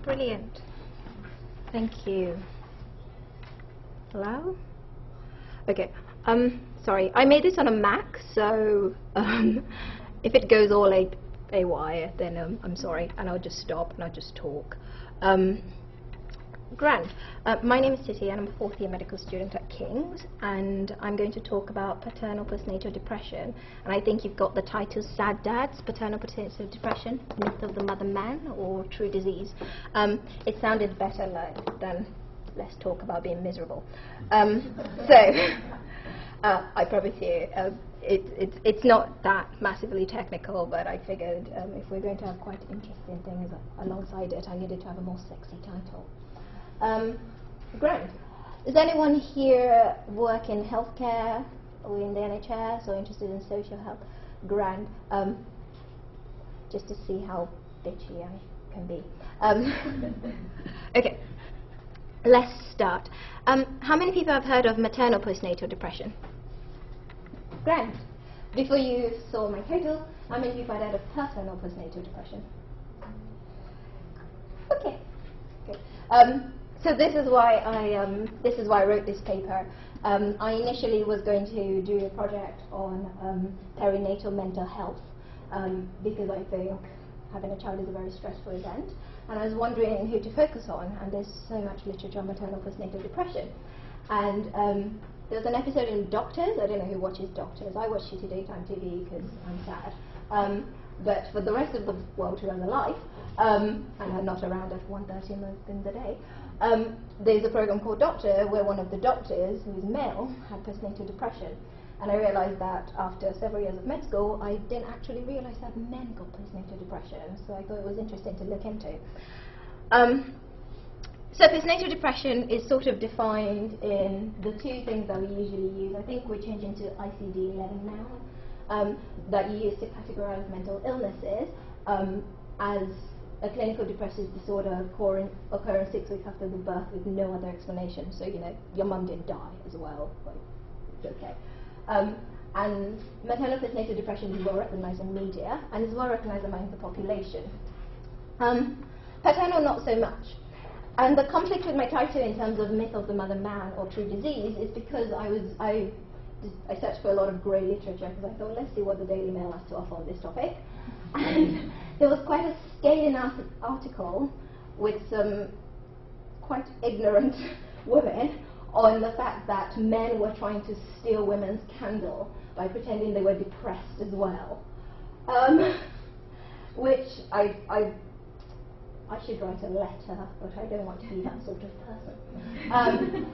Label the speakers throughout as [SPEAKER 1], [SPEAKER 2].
[SPEAKER 1] Brilliant. Thank you. Hello? Okay. Sorry. I made this on a Mac, so if it goes all AY, then I'm sorry, and I'll just stop and I'll just talk. Grand. My name is Titi, and I'm a fourth-year medical student at King's, and I'm going to talk about paternal postnatal depression. And I think you've got the title Sad Dads, Paternal Postnatal Depression, Myth of the Mother-Man, or True Disease. It sounded better than let's talk about being miserable. I promise you, it's not that massively technical, but I figured if we're going to have quite interesting things alongside it, I needed to have a more sexy title. Grand. Does anyone here work in healthcare or in the NHS or interested in social health? Grand. Just to see how bitchy I can be. Okay. Let's start. How many people have heard of maternal postnatal depression? Grand. Before you saw my title, how many people had heard of paternal postnatal depression? Okay. Good. So this is why I wrote this paper. I initially was going to do a project on perinatal mental health because I think having a child is a very stressful event, and I was wondering who to focus on. And there's so much literature on maternal postnatal depression. And there was an episode in Doctors. I don't know who watches Doctors. I watch shitty daytime TV because I'm sad. But for the rest of the world who has a life, and are not around at 1:30 in the day, there's a program called Doctor where one of the doctors, who is male, had postnatal depression. And I realized that after several years of med school, I didn't actually realize that men got postnatal depression, so I thought it was interesting to look into. So postnatal depression is sort of defined in the two things that we usually use. I think we're changing to ICD-11 now, that you use to categorize mental illnesses as a clinical depressive disorder occurring 6 weeks after the birth with no other explanation. So, you know, your mum didn't die as well. Like, it's okay. And maternal postnatal depression is well recognized in media and is well recognized among the population. Paternal, not so much. And the conflict with my title in terms of myth of the mother-man or true disease is because I searched for a lot of grey literature because I thought, let's see what the Daily Mail has to offer on this topic. And there was quite a scathing article with some quite ignorant women on the fact that men were trying to steal women's candle by pretending they were depressed as well. Which I should write a letter, but I don't want to be that sort of person.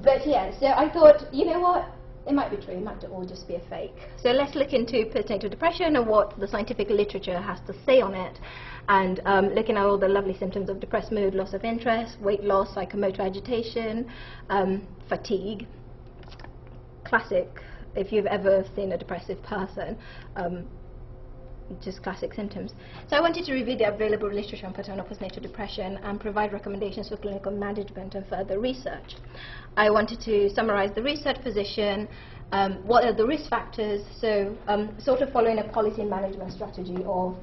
[SPEAKER 1] But yeah, so I thought, you know what, it might be true, it might all just be a fake. So let's look into postnatal depression and what the scientific literature has to say on it, and looking at all the lovely symptoms of depressed mood, loss of interest, weight loss, psychomotor agitation, fatigue. Classic, if you've ever seen a depressive person. Just classic symptoms. So I wanted to review the available literature on paternal postnatal depression and provide recommendations for clinical management and further research. I wanted to summarize the research position, what are the risk factors, so sort of following a policy management strategy of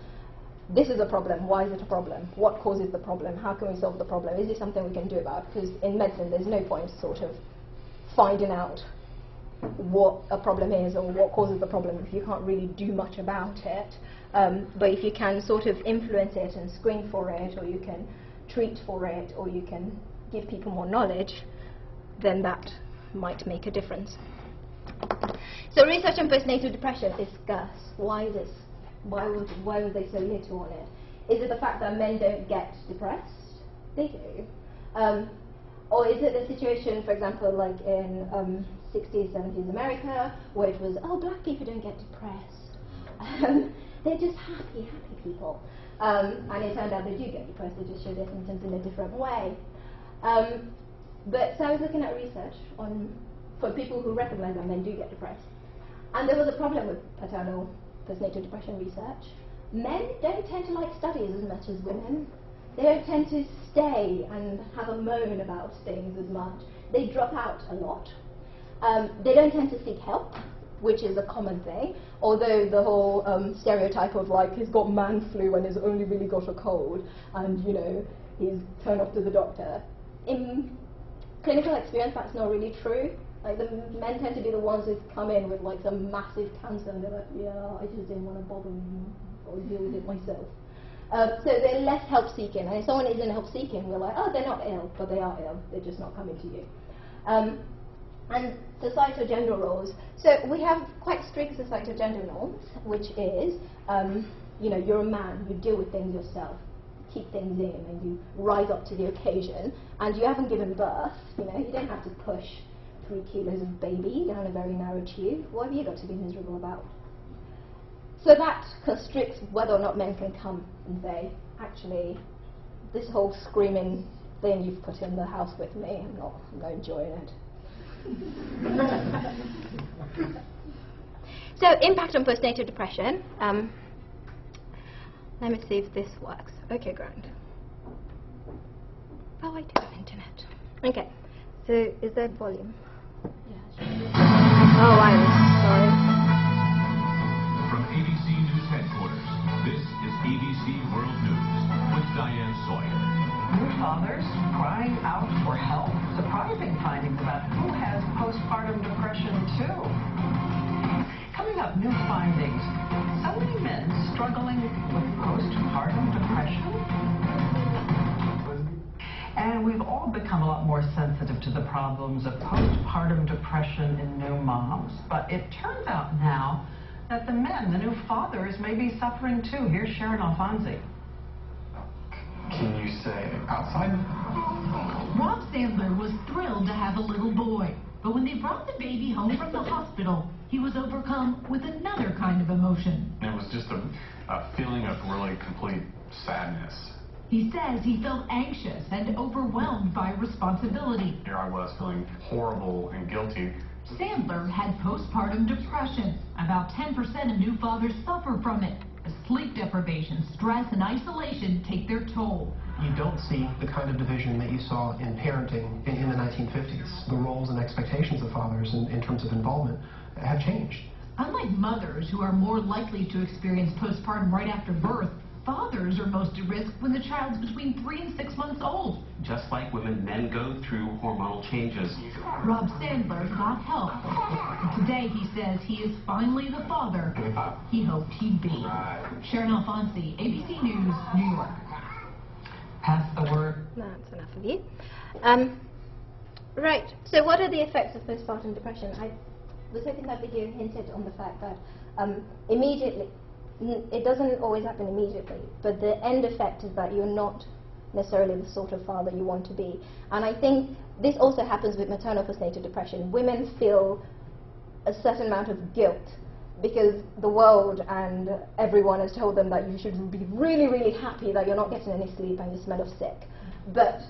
[SPEAKER 1] this is a problem, why is it a problem, what causes the problem, how can we solve the problem, is this something we can do about, because in medicine there's no point sort of finding out what a problem is or what causes the problem if you can't really do much about it. But if you can sort of influence it and screen for it, or you can treat for it, or you can give people more knowledge, then that might make a difference. So research on postnatal depression is scarce. Why is this? Why was there so little on it? Is it the fact that men don't get depressed? They do. Or is it a situation, for example, like in 60s, 70s America, where it was, oh, black people don't get depressed. They're just happy people. And it turned out they do get depressed, they just show their symptoms in a different way. But so I was looking at research for people who recognize that men do get depressed. And there was a problem with paternal postnatal depression research. Men don't tend to like studies as much as women. They don't tend to stay and have a moan about things as much. They drop out a lot. They don't tend to seek help. which is a common thing, although the whole stereotype of like he's got man flu and he's only really got a cold and you know he's turned off to the doctor. In clinical experience that's not really true. Like the men tend to be the ones who come in with like some massive cancer and they're like, yeah, I just didn't want to bother you, I'll deal with it myself. So they're less help-seeking, and if someone isn't help-seeking, we're like, oh, they're not ill, but they are ill, they're just not coming to you. And societal gender roles. So we have quite strict societal gender norms, which is, you know, you're a man, you deal with things yourself, keep things in, and you rise up to the occasion, and you haven't given birth, you know, you don't have to push 3 kilos of baby down a very narrow tube. What have you got to be miserable about? So that constricts whether or not men can come and say, actually, this whole screaming thing you've put in the house with me, I'm not enjoying it. So, impact on postnatal depression. Let me see if this works. Okay, grand. Oh, I do have internet. Okay, so is there volume? Yeah. Oh, I'm sorry.
[SPEAKER 2] From ABC News headquarters, this is ABC World News with Diane Sawyer.
[SPEAKER 3] New fathers crying out for help. Surprising findings about who has postpartum depression too. Coming up, new findings. So many men struggling with postpartum depression. And we've all become a lot more sensitive to the problems of postpartum depression in new moms. But it turns out now that the men, the new fathers, may be suffering too. Here's Sharon Alfonsi.
[SPEAKER 4] Can you say outside?
[SPEAKER 5] Rob Sandler was thrilled to have a little boy, but when they brought the baby home from the hospital, he was overcome with another kind of emotion.
[SPEAKER 4] It was just a feeling of really complete sadness.
[SPEAKER 5] He says he felt anxious and overwhelmed by responsibility.
[SPEAKER 4] Here I was feeling horrible and guilty.
[SPEAKER 5] Sandler had postpartum depression. About 10% of new fathers suffer from it. Sleep deprivation, stress, and isolation take their toll.
[SPEAKER 6] You don't see the kind of division that you saw in parenting in the 1950s. The roles and expectations of fathers in terms of involvement have changed.
[SPEAKER 5] Unlike mothers, who are more likely to experience postpartum right after birth, fathers are most at risk when the child's between 3 and 6 months old.
[SPEAKER 7] Just like women, men go through hormonal changes.
[SPEAKER 5] Rob Sandler got help. And today he says he is finally the father he hoped he'd be. Sharon Alfonsi, ABC News, New York.
[SPEAKER 3] Pass the word.
[SPEAKER 1] That's enough of you. Right, so what are the effects of postpartum depression? I was hoping that video hinted on the fact that immediately, it doesn't always happen immediately, but the end effect is that you're not necessarily the sort of father you want to be. And I think this also happens with maternal postnatal depression. Women feel a certain amount of guilt because the world and everyone has told them that you should be really, really happy that you're not getting any sleep and you smell of sick. But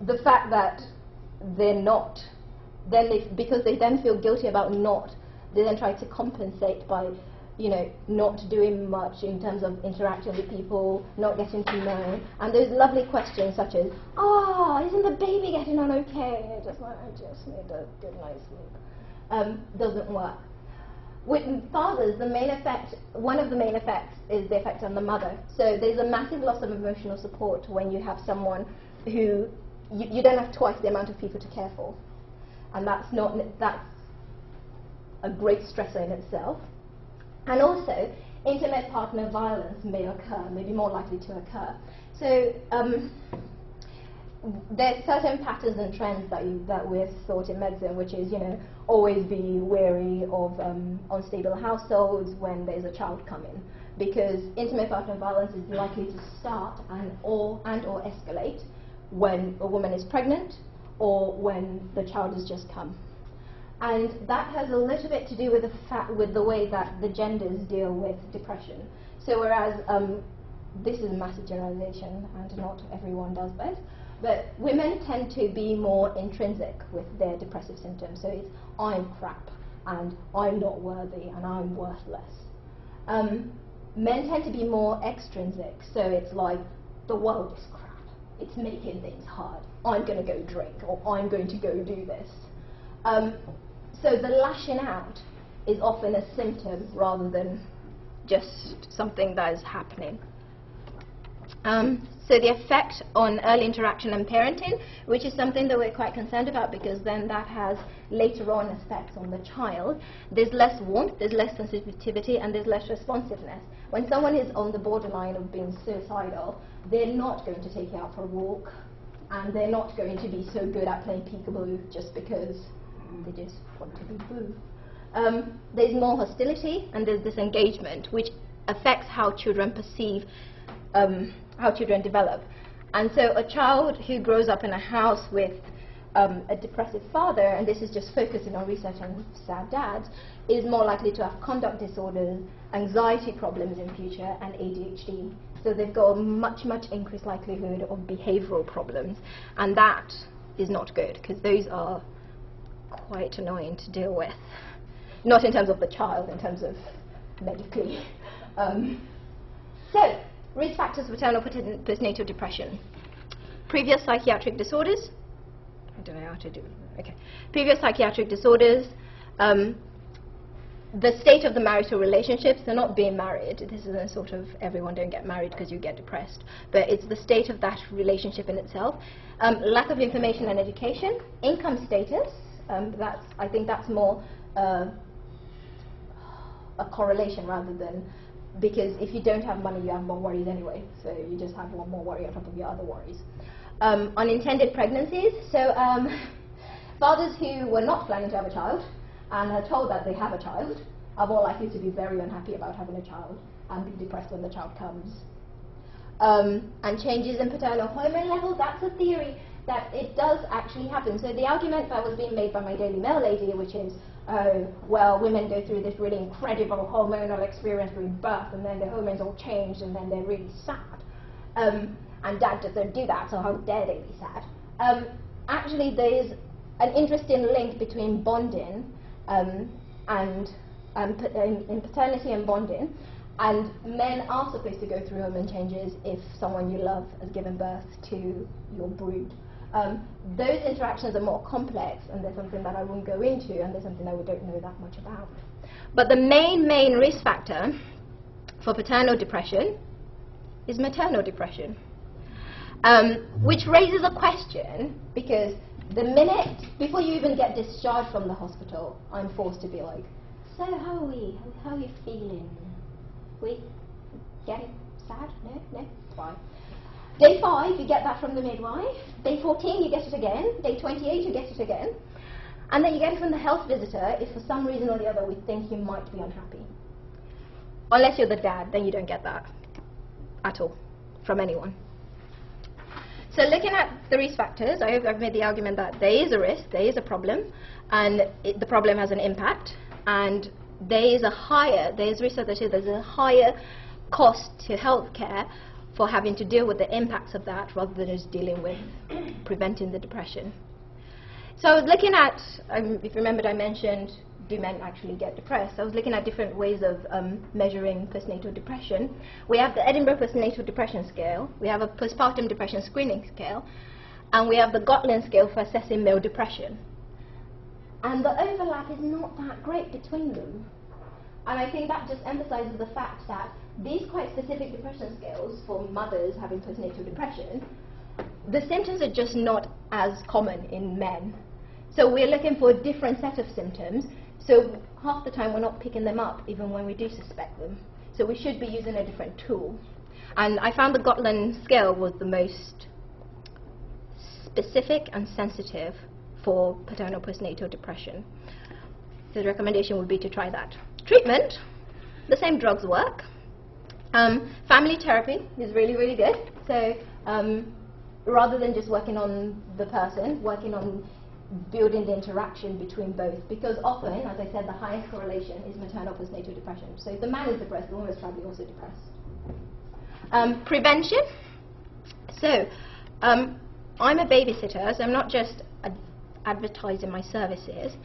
[SPEAKER 1] the fact that they're not, because they then feel guilty about not, they then try to compensate by, you know, not doing much in terms of interacting with people, not getting to know. And those lovely questions such as, oh, isn't the baby getting on okay? And you're just like, I just need a good night's sleep. Doesn't work. With fathers, the main effect, one of the main effects is the effect on the mother. So there's a massive loss of emotional support when you have someone who, you don't have twice the amount of people to care for. And that's a great stressor in itself. And also, intimate partner violence may occur, may be more likely to occur. So there's certain patterns and trends that we're taught in medicine, which is, you know, always be wary of unstable households when there's a child coming, because intimate partner violence is likely to start and or escalate when a woman is pregnant or when the child has just come. And that has a little bit to do with the way that the genders deal with depression. So whereas this is a massive generalization and not everyone does this, but women tend to be more intrinsic with their depressive symptoms. So it's I'm crap and I'm not worthy and I'm worthless. Men tend to be more extrinsic. So it's like the world is crap. It's making things hard. I'm going to go drink or I'm going to go do this. So the lashing out is often a symptom rather than just something that is happening. So the effect on early interaction and parenting, which is something that we're quite concerned about, because then that has later on effects on the child. There's less warmth, there's less sensitivity, and there's less responsiveness. When someone is on the borderline of being suicidal, they're not going to take you out for a walk, and they're not going to be so good at playing peekaboo just because they just want to be boo. There's more hostility and there's disengagement, which affects how children perceive, how children develop. And so a child who grows up in a house with a depressive father, and this is just focusing on research on sad dads, is more likely to have conduct disorders, anxiety problems in future, and ADHD. So they've got a much, much increased likelihood of behavioral problems, and that is not good, because those are quite annoying to deal with. Not in terms of the child, in terms of medically. So, risk factors for maternal postnatal depression. Previous psychiatric disorders. I don't know how to do it. Okay. Previous psychiatric disorders. The state of the marital relationships. They're not being married. This isn't sort of everyone don't get married because you get depressed. But it's the state of that relationship in itself. Lack of information and education. Income status. I think that's more a correlation rather than, because if you don't have money you have more worries anyway, so you just have one more worry on top of your other worries. Unintended pregnancies, so fathers who were not planning to have a child and are told that they have a child are more likely to be very unhappy about having a child and be depressed when the child comes. And changes in paternal hormone levels, that's a theory that it does actually happen. So the argument that was being made by my Daily Mail lady, which is, oh, well, women go through this really incredible hormonal experience during birth, and then the hormones all change, and then they're really sad. And dad doesn't do that, so how dare they be sad? Actually, there is an interesting link between bonding in paternity and bonding. And men are supposed to go through hormone changes if someone you love has given birth to your brood. Those interactions are more complex, and there's something that I won't go into, and there's something that we don't know that much about. But the main risk factor for paternal depression is maternal depression, which raises a question, because the minute, before you even get discharged from the hospital, I'm forced to be like, so how are we? How are you feeling? We getting sad? No, fine. Day 5, you get that from the midwife. Day 14, you get it again. Day 28, you get it again. And then you get it from the health visitor if for some reason or the other we think you might be unhappy. Unless you're the dad, then you don't get that at all from anyone. So looking at the risk factors, I hope I've made the argument that there is a risk, there is a problem, and the problem has an impact, and there's research that shows there's a higher cost to healthcare for having to deal with the impacts of that rather than just dealing with preventing the depression. So I was looking at, if you remembered I mentioned, do men actually get depressed? I was looking at different ways of measuring postnatal depression. We have the Edinburgh Postnatal Depression Scale, we have a postpartum depression screening scale, and we have the Gotland scale for assessing male depression. And the overlap is not that great between them. And I think that just emphasizes the fact that these quite specific depression scales for mothers having postnatal depression, the symptoms are just not as common in men. So we're looking for a different set of symptoms, so half the time we're not picking them up even when we do suspect them. So we should be using a different tool. And I found the Gotland scale was the most specific and sensitive for paternal postnatal depression. So the recommendation would be to try that. Treatment, the same drugs work. Family therapy is really, really good. So rather than just working on the person, working on building the interaction between both, because often, as I said, the highest correlation is maternal postnatal depression. So if the man is depressed, the woman is probably also depressed. Prevention. So I'm a babysitter, so I'm not just advertising my services,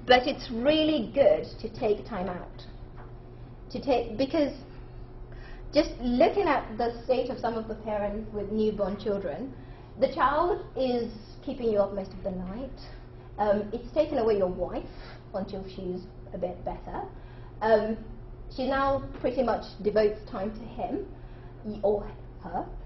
[SPEAKER 1] but it's really good to take time out. Because just looking at the state of some of the parents with newborn children, the child is keeping you up most of the night. It's taken away your wife until she's a bit better. She now pretty much devotes time to him, or her,